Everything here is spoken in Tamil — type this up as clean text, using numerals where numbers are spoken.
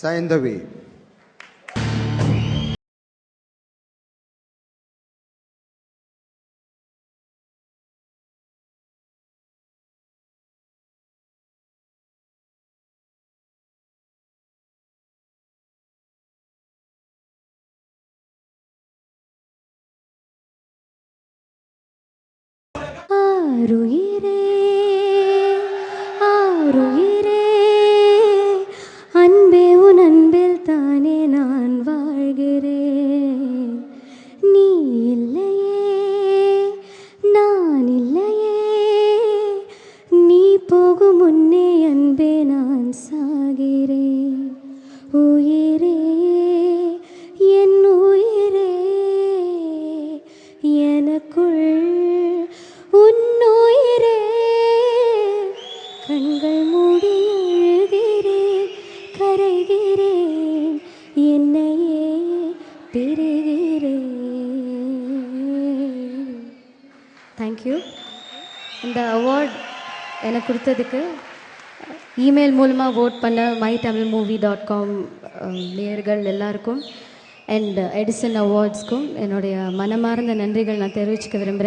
சைந்தவி. ஆருயிரே ஆருயிரே அன்பே உன் அன்பில் தானே நான் வாழ்கிறேன். நீ இல்லையே நான் இல்லையே, நீ போகும் முன்னே அன்பே நான் சாகிறேன். உயிரே என் உயிரே எனக்குள் உன்னுயிரே, கண்கள் மூடி அழுகிறேன் கரைகிறேன் என்னையே பெறுகிறேன். தேங்க்யூ. இந்த அவார்ட் எனக்கு கொடுத்ததுக்கு இமெயில் மூலமாக ஓட் பண்ண mytamilmovie.com நேயர்கள் எல்லாருக்கும் அண்ட் எடிசன் அவார்ட்ஸ்க்கும் என்னுடைய மனமார்ந்த நன்றிகள் நான் தெரிவிச்சுக்க விரும்புகிறேன்.